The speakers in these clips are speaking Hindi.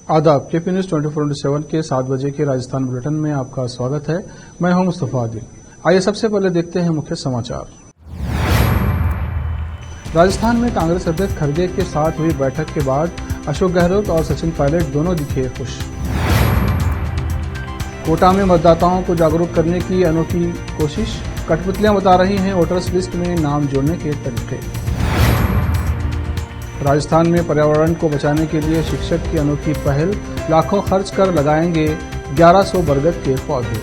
आदाब। केपी न्यूज 24/7 के 7 बजे के राजस्थान बुलेटिन में आपका स्वागत है। मैं हूं मुस्तफा आदिल। आइए सबसे पहले देखते हैं मुख्य समाचार। राजस्थान में कांग्रेस अध्यक्ष खड़गे के साथ हुई बैठक के बाद अशोक गहलोत और सचिन पायलट दोनों दिखे खुश। कोटा में मतदाताओं को जागरूक करने की अनोखी कोशिश, कठपुतलियां बता रही हैं वोटर्स लिस्ट में नाम जोड़ने के तरीके। राजस्थान में पर्यावरण को बचाने के लिए शिक्षक की अनोखी पहल, लाखों खर्च कर लगाएंगे 1100 बरगद के पौधे।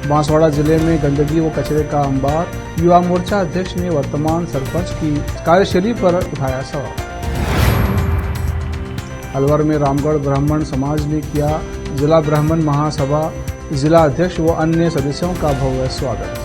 बांसवाड़ा जिले में गंदगी व कचरे का अंबार, युवा मोर्चा अध्यक्ष ने वर्तमान सरपंच की कार्यशैली पर उठाया सवाल। अलवर में रामगढ़ ब्राह्मण समाज ने किया जिला ब्राह्मण महासभा, जिला अध्यक्ष व अन्य सदस्यों का भव्य स्वागत।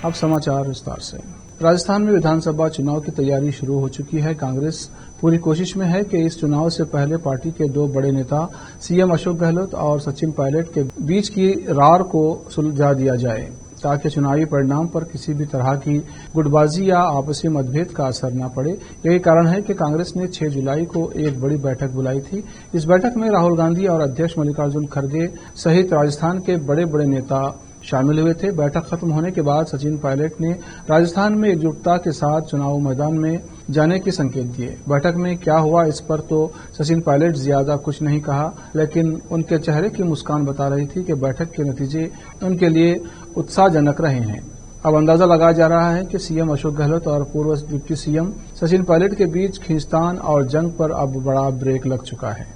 अब समाचार विस्तार से। राजस्थान में विधानसभा चुनाव की तैयारी शुरू हो चुकी है। कांग्रेस पूरी कोशिश में है कि इस चुनाव से पहले पार्टी के दो बड़े नेता सीएम अशोक गहलोत और सचिन पायलट के बीच की रार को सुलझा दिया जाए, ताकि चुनावी परिणाम पर किसी भी तरह की गुटबाजी या आपसी मतभेद का असर न पड़े। यही कारण है कि कांग्रेस ने 6 जुलाई को एक बड़ी बैठक बुलाई थी। इस बैठक में राहुल गांधी और अध्यक्ष मल्लिकार्जुन खड़गे सहित राजस्थान के बड़े बड़े नेता शामिल हुए थे। बैठक खत्म होने के बाद सचिन पायलट ने राजस्थान में एकजुटता के साथ चुनाव मैदान में जाने के संकेत दिए। बैठक में क्या हुआ इस पर तो सचिन पायलट ज्यादा कुछ नहीं कहा, लेकिन उनके चेहरे की मुस्कान बता रही थी कि बैठक के नतीजे उनके लिए उत्साहजनक रहे हैं। अब अंदाजा लगाया जा रहा है कि सीएम अशोक गहलोत और पूर्व डिप्टी सीएम सचिन पायलट के बीच खींचतान और जंग पर अब बड़ा ब्रेक लग चुका है।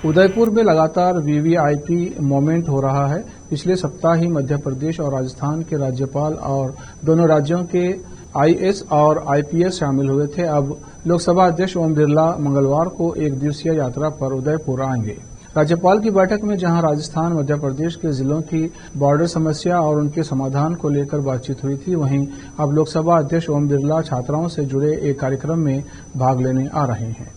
उदयपुर में लगातार वीवीआईपी मोमेंट हो रहा है। पिछले सप्ताह ही मध्य प्रदेश और राजस्थान के राज्यपाल और दोनों राज्यों के आईएएस और आईपीएस शामिल हुए थे। अब लोकसभा अध्यक्ष ओम बिरला मंगलवार को एक दिवसीय यात्रा पर उदयपुर आएंगे। राज्यपाल की बैठक में जहां राजस्थान मध्य प्रदेश के जिलों की बॉर्डर समस्या और उनके समाधान को लेकर बातचीत हुई थी, वहीं अब लोकसभा अध्यक्ष ओम बिरला छात्राओं से जुड़े एक कार्यक्रम में भाग लेने आ रहे हैं।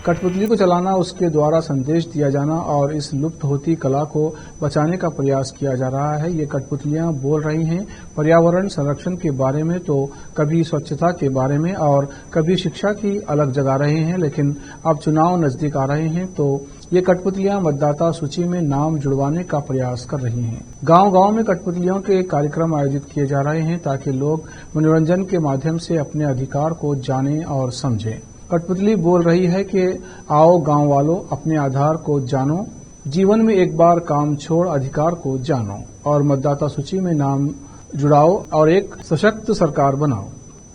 कठपुतली को चलाना, उसके द्वारा संदेश दिया जाना और इस लुप्त होती कला को बचाने का प्रयास किया जा रहा है। ये कठपुतलियां बोल रही हैं पर्यावरण संरक्षण के बारे में, तो कभी स्वच्छता के बारे में और कभी शिक्षा की अलग जगा रहे हैं। लेकिन अब चुनाव नजदीक आ रहे हैं तो ये कठपुतलियां मतदाता सूची में नाम जुड़वाने का प्रयास कर रही हैं। गांव-गांव में कठपुतलियों के कार्यक्रम आयोजित किए जा रहे हैं ताकि लोग मनोरंजन के माध्यम से अपने अधिकार को जानें और समझें। कठपुतली बोल रही है कि आओ गांव वालों, अपने आधार को जानो, जीवन में एक बार काम छोड़ अधिकार को जानो और मतदाता सूची में नाम जुड़ाओ और एक सशक्त सरकार बनाओ।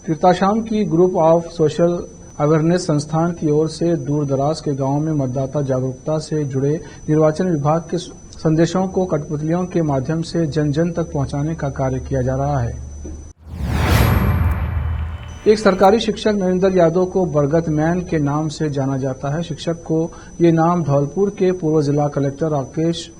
कीर्ताशाम की ग्रुप ऑफ सोशल अवेयरनेस संस्थान की ओर से दूर दराज के गांवों में मतदाता जागरूकता से जुड़े निर्वाचन विभाग के संदेशों को कठपुतलियों के माध्यम से जन जन तक पहुंचाने का कार्य किया जा रहा है। एक सरकारी शिक्षक नरेंद्र यादव को बरगद मैन के नाम से जाना जाता है। शिक्षक को ये नाम धौलपुर के पूर्व जिला कलेक्टर राकेश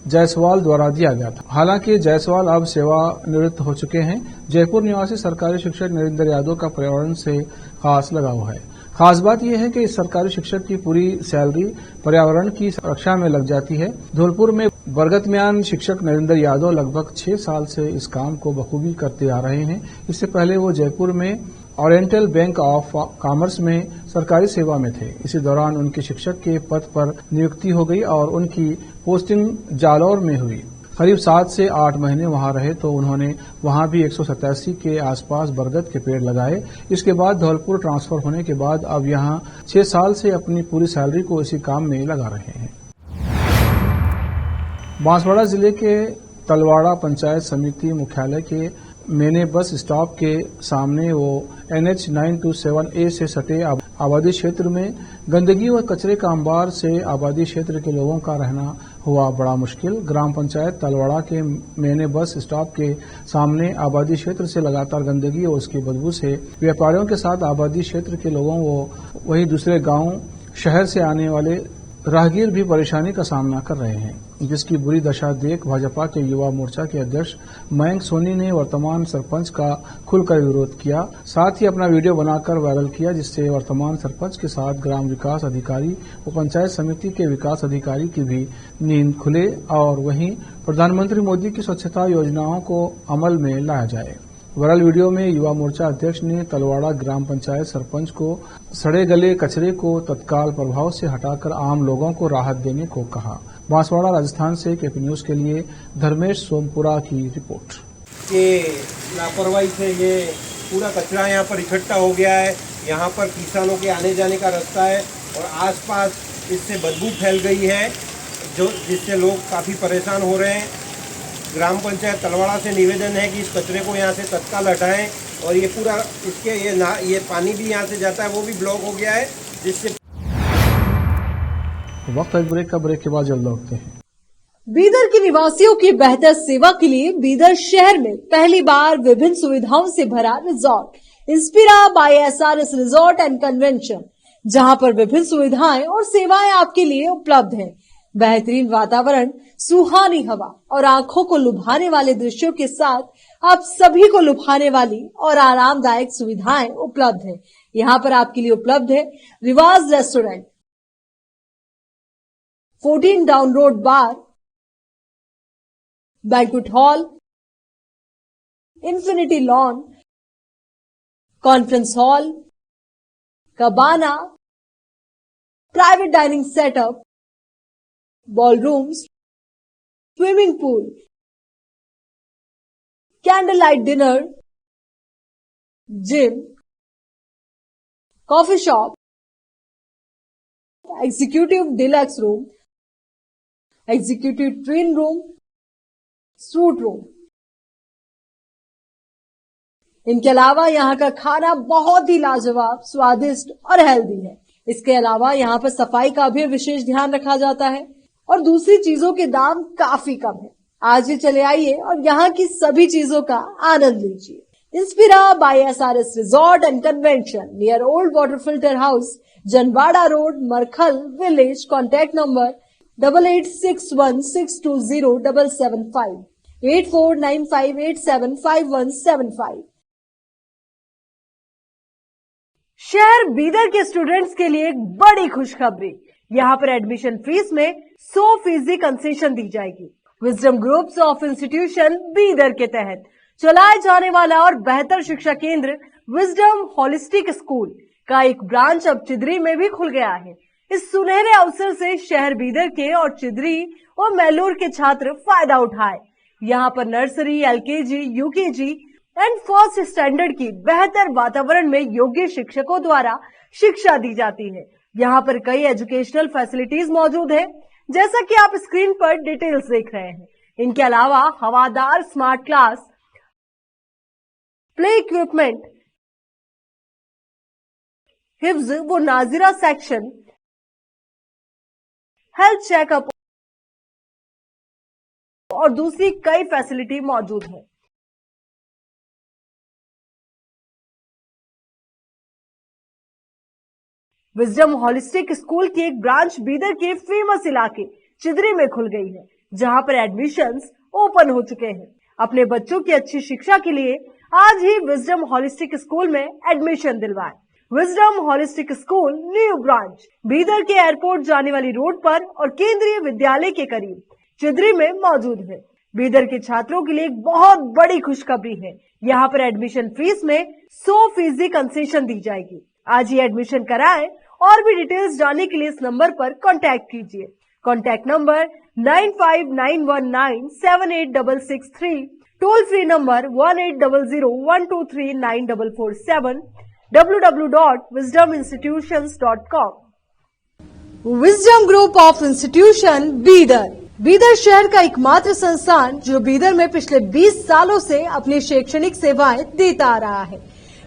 जायसवाल द्वारा दिया गया था। हालांकि जायसवाल अब सेवानिवृत्त हो चुके हैं। जयपुर निवासी सरकारी शिक्षक नरेंद्र यादव का पर्यावरण से खास लगाव है। खास बात यह है कि इस सरकारी शिक्षक की पूरी सैलरी पर्यावरण की रक्षा में लग जाती है। धौलपुर में बरगद म्यान शिक्षक नरेंद्र यादव लगभग 6 साल से इस काम को बखूबी करते आ रहे हैं। इससे पहले वो जयपुर में ओरिएंटल बैंक ऑफ कॉमर्स में सरकारी सेवा में थे। इसी दौरान उनके शिक्षक के पद पर नियुक्ति हो गई और उनकी पोस्टिंग जालौर में हुई। करीब 7 से 8 महीने वहां रहे तो उन्होंने वहां भी 187 के आसपास बरगद के पेड़ लगाए। इसके बाद धौलपुर ट्रांसफर होने के बाद अब यहां 6 साल से अपनी पूरी सैलरी को इसी काम में लगा रहे हैं। बांसवाड़ा जिले के तलवाड़ा पंचायत समिति मुख्यालय के मेने बस स्टॉप के सामने वो NH 927A से सटे आबादी क्षेत्र में गंदगी व कचरे का अंबार से आबादी क्षेत्र के लोगों का रहना हुआ बड़ा मुश्किल। ग्राम पंचायत तलवाड़ा के मेने बस स्टॉप के सामने आबादी क्षेत्र से लगातार गंदगी और उसकी बदबू से व्यापारियों के साथ आबादी क्षेत्र के लोगों व वही दूसरे गांव शहर से आने वाले राहगीर भी परेशानी का सामना कर रहे हैं, जिसकी बुरी दशा देख भाजपा के युवा मोर्चा के अध्यक्ष मयंक सोनी ने वर्तमान सरपंच का खुलकर विरोध किया। साथ ही अपना वीडियो बनाकर वायरल किया, जिससे वर्तमान सरपंच के साथ ग्राम विकास अधिकारी व पंचायत समिति के विकास अधिकारी की भी नींद खुले और वहीं प्रधानमंत्री मोदी की स्वच्छता योजनाओं को अमल में लाया जाए। वायरल वीडियो में युवा मोर्चा अध्यक्ष ने तलवाड़ा ग्राम पंचायत सरपंच को सड़े गले कचरे को तत्काल प्रभाव से हटाकर आम लोगों को राहत देने को कहा। बांसवाड़ा राजस्थान से केपी न्यूज के लिए धर्मेश सोमपुरा की रिपोर्ट। ये लापरवाही से ये पूरा कचरा यहाँ पर इकट्ठा हो गया है। यहाँ पर किसानों के आने जाने का रास्ता है और आसपास इससे बदबू फैल गई है जिससे लोग काफ़ी परेशान हो रहे हैं। ग्राम पंचायत तलवाड़ा से निवेदन है कि इस कचरे को यहाँ से तत्काल हटाएं और ये पूरा इसके ये पानी भी यहाँ से जाता है वो भी ब्लॉक हो गया है जिससे वक्त है ब्रेक का। ब्रेक के बाद जल्द लौटते हैं। बीदर के निवासियों की बेहतर सेवा के लिए बीदर शहर में पहली बार विभिन्न सुविधाओं से भरा resort Inspira by SRS resort and convention, जहां पर विभिन्न सुविधाएं और सेवाएं आपके लिए उपलब्ध हैं। बेहतरीन वातावरण, सुहानी हवा और आंखों को लुभाने वाले दृश्यों के साथ आप सभी को लुभाने वाली और आरामदायक सुविधाएं उपलब्ध हैं। यहाँ पर आपके लिए उपलब्ध है Riwaaz restaurant, 14 down road bar, banquet hall, infinity lawn, conference hall, cabana, private dining setup, ballrooms, swimming pool, candlelight dinner, gym, coffee shop, executive deluxe room, executive twin room, suite room। इनके अलावा यहाँ का खाना बहुत ही लाजवाब, स्वादिष्ट और हेल्दी है। इसके अलावा यहाँ पर सफाई का भी विशेष ध्यान रखा जाता है और दूसरी चीजों के दाम काफी कम है। आज ही चले आइए और यहाँ की सभी चीजों का आनंद लीजिए। Inspira by SRS resort and convention near old water filter house, Janwada road, Markhal village. Contact number 8861620775, 8495875175। शहर बीदर के स्टूडेंट्स के लिए एक बड़ी खुशखबरी, यहाँ पर एडमिशन फीस में 100% कंसेशन दी जाएगी। Wisdom groups of institution Bidar के तहत चलाए जाने वाला और बेहतर शिक्षा केंद्र विजडम होलिस्टिक स्कूल का एक ब्रांच अब चिदरी में भी खुल गया है। इस सुनहरे अवसर से शहर बीदर के और चिदरी और मैलूर के छात्र फायदा उठाए। यहाँ पर nursery, LKG, UKG and first standard की बेहतर वातावरण में योग्य शिक्षकों द्वारा शिक्षा दी जाती है। यहाँ पर कई एजुकेशनल फैसिलिटीज मौजूद है, जैसा कि आप स्क्रीन पर डिटेल्स देख रहे हैं। इनके अलावा हवादार स्मार्ट क्लास, प्ले इक्विपमेंट, हिफ्ज व नाजिरा सेक्शन, हेल्थ चेकअप और दूसरी कई फैसिलिटी मौजूद है। विजडम होलिस्टिक स्कूल की एक ब्रांच बीदर के फेमस इलाके चिदरी में खुल गई है, जहां पर एडमिशंस ओपन हो चुके हैं। अपने बच्चों की अच्छी शिक्षा के लिए आज ही विजडम होलिस्टिक स्कूल में एडमिशन दिलवाएं। Wisdom Holistic School new branch Bidar के एयरपोर्ट जाने वाली रोड पर और केंद्रीय विद्यालय के करीब चिदरी में मौजूद है। बीदर के छात्रों के लिए एक बहुत बड़ी खुशखबरी है, यहाँ पर एडमिशन फीस में 100% कंसेशन दी जाएगी। आज ही एडमिशन कराएं और भी डिटेल्स जानने के लिए इस नंबर पर कांटेक्ट कीजिए। Contact number 9591978663, toll free number 1800123947, www.wisdominstitutions.com। Wisdom group of institution Bidar, Bidar शहर का एकमात्र संस्थान जो बीदर में पिछले 20 सालों से अपनी शैक्षणिक सेवाएं देता आ रहा है।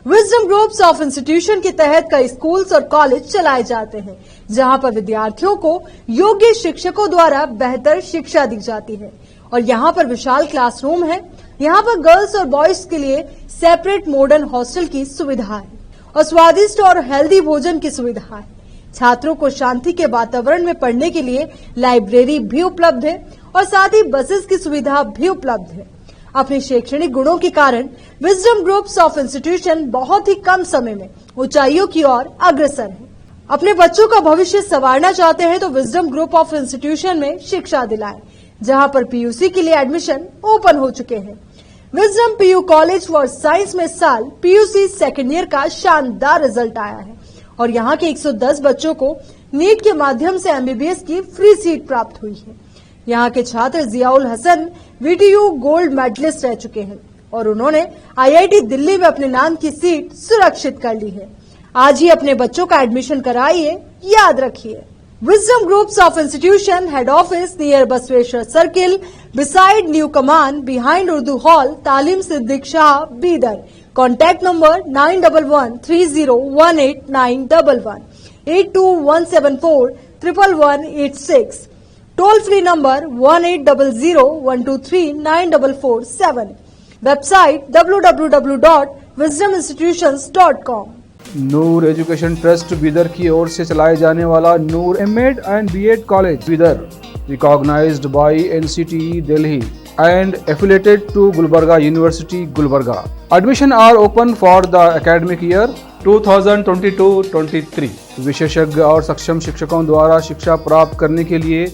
विजडम ग्रुप्स ऑफ इंस्टीट्यूशन के तहत कई स्कूल्स और कॉलेज चलाए जाते हैं, जहां पर विद्यार्थियों को योग्य शिक्षकों द्वारा बेहतर शिक्षा दी जाती है। और यहाँ पर विशाल क्लासरूम है। यहाँ पर गर्ल्स और बॉयज के लिए सेपरेट मॉडर्न हॉस्टल की सुविधा है और स्वादिष्ट और हेल्दी भोजन की सुविधा है। छात्रों को शांति के वातावरण में पढ़ने के लिए लाइब्रेरी भी उपलब्ध है और साथ ही बसेस की सुविधा भी उपलब्ध है। अपने शैक्षणिक गुणों के कारण विजडम ग्रुप्स ऑफ इंस्टीट्यूशन बहुत ही कम समय में ऊंचाइयों की ओर अग्रसर है। अपने बच्चों का भविष्य संवारना चाहते हैं तो विजडम ग्रुप ऑफ इंस्टीट्यूशन में शिक्षा दिलाएं। जहां पर पीयूसी के लिए एडमिशन ओपन हो चुके हैं। Wisdom PU college for science में साल पीयूसी सेकेंड ईयर का शानदार रिजल्ट आया है और यहां के 110 बच्चों को नीट के माध्यम से एमबीबीएस की फ्री सीट प्राप्त हुई है। यहां के छात्र Ziaul Hasan VTU gold medalist रह चुके हैं और उन्होंने आईआईटी दिल्ली में अपने नाम की सीट सुरक्षित कर ली है। आज ही अपने बच्चों का एडमिशन कराइए, याद रखिए। Wisdom Groups of Institution Head Office near Basweshwar Circle beside New Command behind Urdu Hall, Talim Siddiq Shah, Bidar. Contact number 9130189111 82174 11186. Toll free number 180012394447. Website www.wisdominstitutions.com. Noor education trust Bidar की ओर से चलाए जाने वाला Noor MEd and BEd college Bidar recognised by NCTE Delhi and affiliated to Gulbarga university Gulbarga. Admission are open for the academic year 2022-23। विशेषज्ञ और सक्षम शिक्षकों द्वारा शिक्षा प्राप्त करने के लिए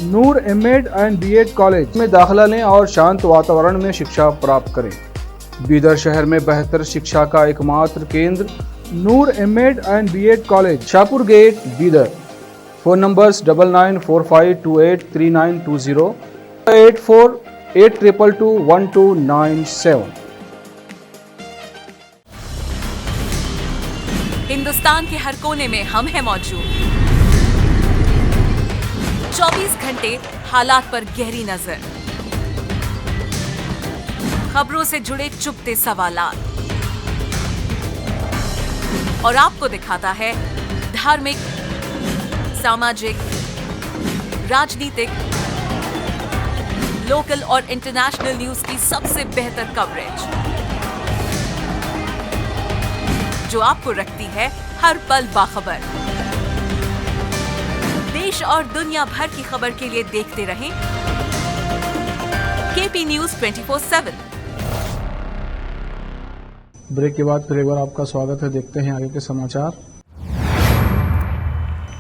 नूर एमएड एंड बीएड कॉलेज में दाखिला लें और शांत वातावरण में शिक्षा प्राप्त करें। बीदर शहर में बेहतर शिक्षा का एकमात्र केंद्र Noor MEd and BEd college, Shahpur gate, Bidar. Phone numbers 9945283920 8482221297। Hindustan के हर कोने में हम हैं मौजूद। 24 घंटे हालात पर गहरी नजर, खबरों से जुड़े चुपते सवालात और आपको दिखाता है धार्मिक, सामाजिक, राजनीतिक, लोकल और इंटरनेशनल न्यूज की सबसे बेहतर कवरेज जो आपको रखती है हर पल बाखबर। देश और दुनिया भर की खबर के लिए देखते रहें केपी न्यूज 24/7। ब्रेक के बाद फिर एक बार आपका स्वागत है। देखते हैं आगे के समाचार।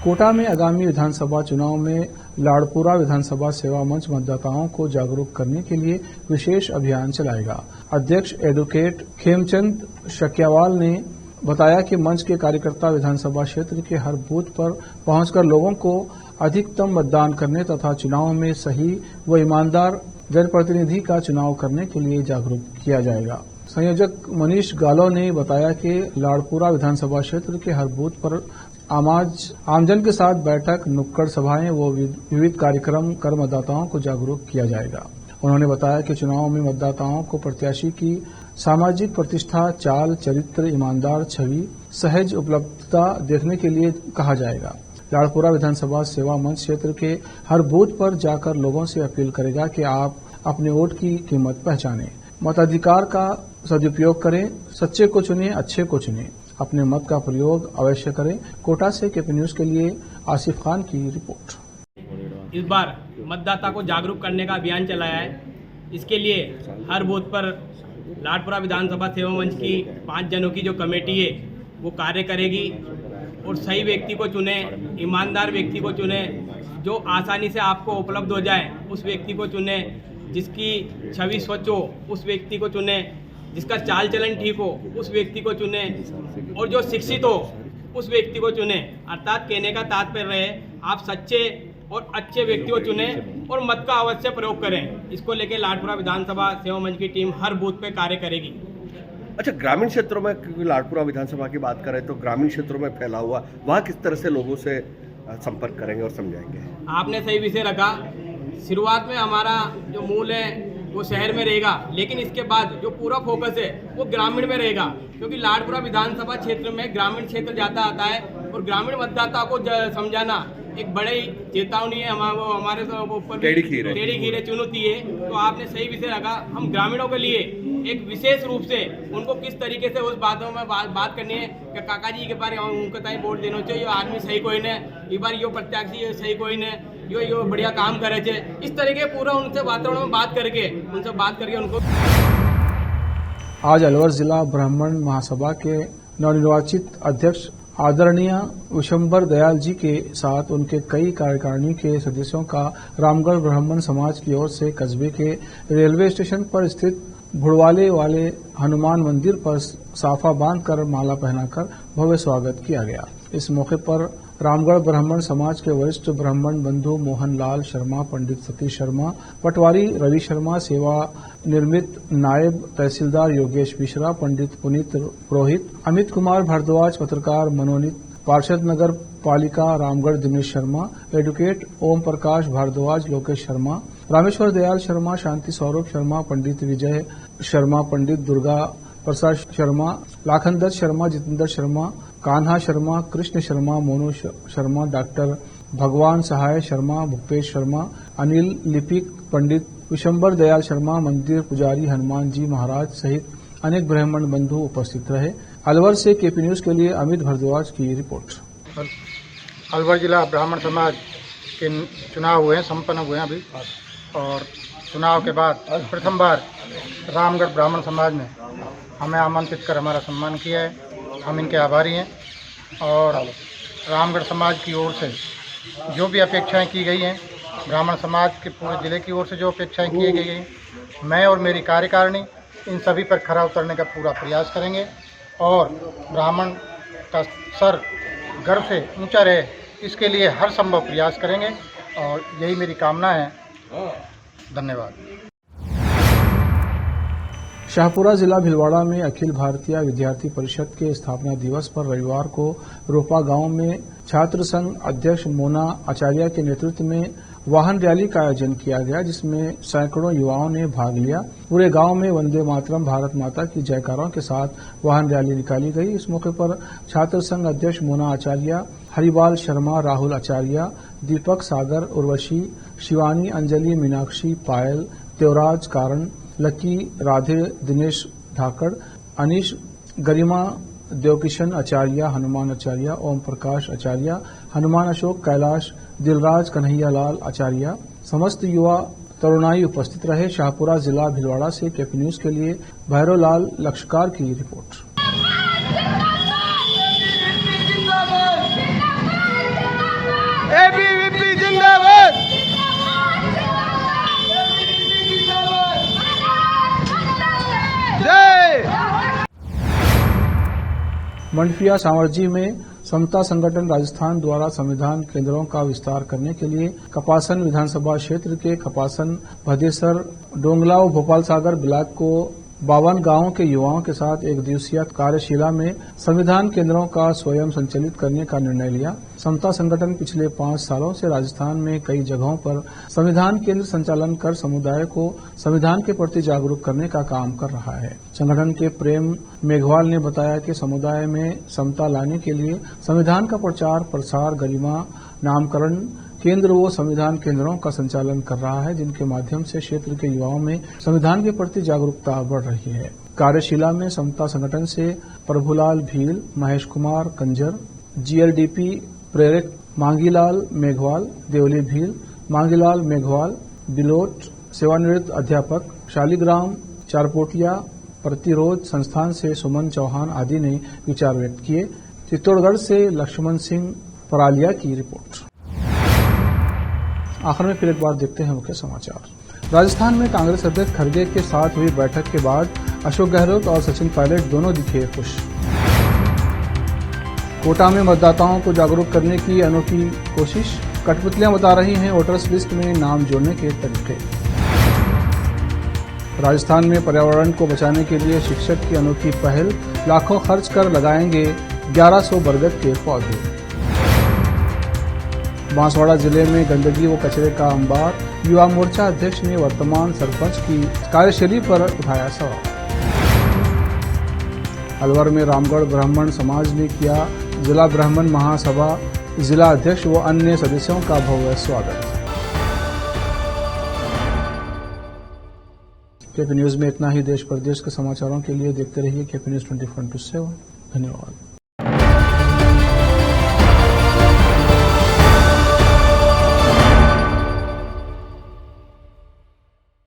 कोटा में आगामी विधानसभा चुनाव में लाड़पुरा विधानसभा सेवा मंच मतदाताओं को जागरूक करने के लिए विशेष अभियान चलाएगा। अध्यक्ष एडवोकेट खेमचंद शक्यावाल ने बताया कि मंच के कार्यकर्ता विधानसभा क्षेत्र के हर बूथ पर पहुंचकर लोगों को अधिकतम मतदान करने तथा चुनाव में सही व ईमानदार जनप्रतिनिधि का चुनाव करने के लिए जागरूक किया जाएगा। संयोजक मनीष गालो ने बताया कि लाड़पुरा विधानसभा क्षेत्र के हर बूथ पर आमजन के साथ बैठक, नुक्कड़ सभाएं व विविध कार्यक्रम कर मतदाताओं को जागरूक किया जाएगा। उन्होंने बताया कि चुनाव में मतदाताओं को प्रत्याशी की सामाजिक प्रतिष्ठा, चाल, चरित्र, ईमानदार छवि, सहज उपलब्धता देखने के लिए कहा जाएगा। लाड़पुरा विधानसभा सेवा मंच क्षेत्र के हर बूथ पर जाकर लोगों से अपील करेगा कि आप अपने वोट की कीमत पहचानें, मताधिकार का सदुपयोग करें, सच्चे को चुनें, अच्छे को चुनें, अपने मत का प्रयोग अवश्य करें। कोटा से केपी न्यूज के लिए आसिफ खान की रिपोर्ट। इस बार मतदाता को जागरूक करने का अभियान चलाया है। इसके लिए हर बूथ पर लाड़पुरा विधानसभा सेवा मंच की 5 जनों की जो कमेटी है वो कार्य करेगी और सही व्यक्ति को चुने, ईमानदार व्यक्ति को चुने, जो आसानी से आपको उपलब्ध हो जाए उस व्यक्ति को चुने, जिसकी छवि स्वच्छ हो उस व्यक्ति को चुने, जिसका चाल चलन ठीक हो उस व्यक्ति को चुने और जो शिक्षित हो उस व्यक्ति को चुने। अर्थात कहने का तात्पर्य है आप सच्चे और अच्छे व्यक्ति को चुने और मत का अवश्य प्रयोग करें। इसको लेकर लाड़पुरा विधानसभा सेवा मंच की टीम हर बूथ पे कार्य करेगी। अच्छा, ग्रामीण क्षेत्रों में, क्योंकि लाड़पुरा विधानसभा की बात करें तो ग्रामीण क्षेत्रों में फैला हुआ, वहाँ किस तरह से लोगों से संपर्क करेंगे और समझाएंगे? आपने सही विषय रखा। शुरुआत में हमारा जो मूल है वो शहर में रहेगा, लेकिन इसके बाद जो पूरा फोकस है वो ग्रामीण में रहेगा, क्योंकि लाड़पुरा विधानसभा क्षेत्र में ग्रामीण क्षेत्र ज़्यादा आता है और ग्रामीण मतदाता को समझाना एक बड़ी चेतावनी है। हमारे ऊपर टेढ़ी खीर चुनौती है। तो आपने सही विषय रखा। हम ग्रामीणों के लिए एक विशेष रूप से उनको किस तरीके से उस बातों में बात करनी है कि काका जी के बारे उनको ताई वोट देना चाहिए, आदमी सही कोई ने, एक बार यो प्रत्याशी सही कोई ने, यो बढ़िया काम करे थे। इस तरीके पूरा उनसे वातावरण में बात करके उनको। आज अलवर जिला ब्राह्मण महासभा के नवनिर्वाचित अध्यक्ष आदरणीय विशंबर दयाल जी के साथ उनके कई कार्यकारिणी के सदस्यों का रामगढ़ ब्राह्मण समाज की ओर से कस्बे के रेलवे स्टेशन पर स्थित भुड़वाले वाले हनुमान मंदिर पर साफा बांधकर माला पहनाकर भव्य स्वागत किया गया। इस मौके पर रामगढ़ ब्राह्मण समाज के वरिष्ठ ब्राह्मण बंधु मोहन लाल शर्मा, पंडित सतीश शर्मा, पटवारी रवि शर्मा, सेवा निर्मित नायब तहसीलदार योगेश मिश्रा, पंडित पुनीत पुरोहित, अमित कुमार भारद्वाज, पत्रकार मनोनीत, पार्षद नगर पालिका रामगढ़ दिनेश शर्मा, एडवोकेट ओम प्रकाश भारद्वाज, लोकेश शर्मा, रामेश्वर दयाल शर्मा, शांति सौरभ शर्मा, पंडित विजय शर्मा, पंडित दुर्गा प्रसाद शर्मा, लाखन दत्त शर्मा, जितेंद्र शर्मा, कान्हा शर्मा, कृष्ण शर्मा, मोनू शर्मा, डॉक्टर भगवान सहाय शर्मा, भूपेश शर्मा, अनिल लिपिक, पंडित विशंबर दयाल शर्मा, मंदिर पुजारी हनुमान जी महाराज सहित अनेक ब्राह्मण बंधु उपस्थित रहे। अलवर से केपी न्यूज के लिए अमित भारद्वाज की रिपोर्ट। अलवर जिला ब्राह्मण समाज के चुनाव हुए हैं, संपन्न हुए हैं अभी, और चुनाव के बाद प्रथम बार रामगढ़ ब्राह्मण समाज ने हमें आमंत्रित कर हमारा सम्मान किया है। हम इनके आभारी हैं और रामगढ़ समाज की ओर से जो भी अपेक्षाएं की गई हैं, ब्राह्मण समाज के पूरे जिले की ओर से जो अपेक्षाएं की गई हैं, मैं और मेरी कार्यकारिणी इन सभी पर खरा उतरने का पूरा प्रयास करेंगे और ब्राह्मण का सर गर्व से ऊंचा रहे, इसके लिए हर संभव प्रयास करेंगे और यही मेरी कामना है। धन्यवाद। शाहपुरा जिला भिलवाड़ा में अखिल भारतीय विद्यार्थी परिषद के स्थापना दिवस पर रविवार को रोपा गांव में छात्र संघ अध्यक्ष मोना आचार्य के नेतृत्व में वाहन रैली का आयोजन किया गया, जिसमें सैकड़ों युवाओं ने भाग लिया। पूरे गांव में वंदे मातरम, भारत माता की जयकारों के साथ वाहन रैली निकाली गई। इस मौके पर छात्र संघ अध्यक्ष मोना आचार्य, हरिबाल शर्मा, राहुल आचार्य, दीपक, सागर, उर्वशी, शिवानी, अंजलि, मीनाक्षी, पायल, देवराज, कारण, लकी, राधे, दिनेश ढाकड़, अनीश, गरिमा, देवकिशन आचार्य, हनुमान आचार्य, ओम प्रकाश आचार्य, हनुमान अशोक, कैलाश, दिलराज, कन्हैया लाल आचार्य, समस्त युवा तरुणाई उपस्थित रहे। शाहपुरा जिला भिलवाड़ा से केपी न्यूज के लिए भैरव लाल लक्षकार की रिपोर्ट। एबीवीपी जिंदाबाद। मंडफिया सांवरजी में समता संगठन राजस्थान द्वारा संविधान केंद्रों का विस्तार करने के लिए कपासन विधानसभा क्षेत्र के कपासन, भदेसर, डोंगलाव, भोपाल सागर ब्लॉक को 52 गांवों के युवाओं के साथ एक दिवसीय कार्यशाला में संविधान केंद्रों का स्वयं संचालित करने का निर्णय लिया। समता संगठन पिछले 5 सालों से राजस्थान में कई जगहों पर संविधान केंद्र संचालन कर समुदाय को संविधान के प्रति जागरूक करने का काम कर रहा है। संगठन के प्रेम मेघवाल ने बताया कि समुदाय में समता लाने के लिए संविधान का प्रचार प्रसार, गरिमा, नामकरण केंद्र वो संविधान केंद्रों का संचालन कर रहा है, जिनके माध्यम से क्षेत्र के युवाओं में संविधान के प्रति जागरूकता बढ़ रही है। कार्यशाला में समता संगठन से प्रभुलाल भील, महेश कुमार कंजर, जीएलडीपी प्रेरक मांगीलाल मेघवाल, देवली भील, मांगीलाल मेघवाल, बिलोट, सेवानिवृत्त अध्यापक शालिग्राम चारपोटिया, प्रतिरोध संस्थान से सुमन चौहान आदि ने विचार व्यक्त किए। चित्तौड़गढ़ से लक्ष्मण सिंह परालिया की रिपोर्ट। आखिर में फिर एक बार देखते हैं मुख्य समाचार। राजस्थान में कांग्रेस अध्यक्ष खड़गे के साथ हुई बैठक के बाद अशोक गहलोत और सचिन पायलट दोनों दिखे खुश। कोटा में मतदाताओं को जागरूक करने की अनोखी कोशिश, कठपुतलियां बता रही हैं वोटर्स लिस्ट में नाम जोड़ने के तरीके। राजस्थान में पर्यावरण को बचाने के लिए शिक्षक की अनोखी पहल, लाखों खर्च कर लगाएंगे 1100 बरगद के पौधे। बांसवाड़ा जिले में गंदगी व कचरे का अंबार, युवा मोर्चा अध्यक्ष ने वर्तमान सरपंच की कार्यशैली पर उठाया सवाल। अलवर में रामगढ़ ब्राह्मण समाज ने किया जिला ब्राह्मण महासभा जिला अध्यक्ष व अन्य सदस्यों का भव्य स्वागत। केपी न्यूज में इतना ही। देश प्रदेश के समाचारों के लिए देखते रहिए केपी न्यूज 24/7। धन्यवाद।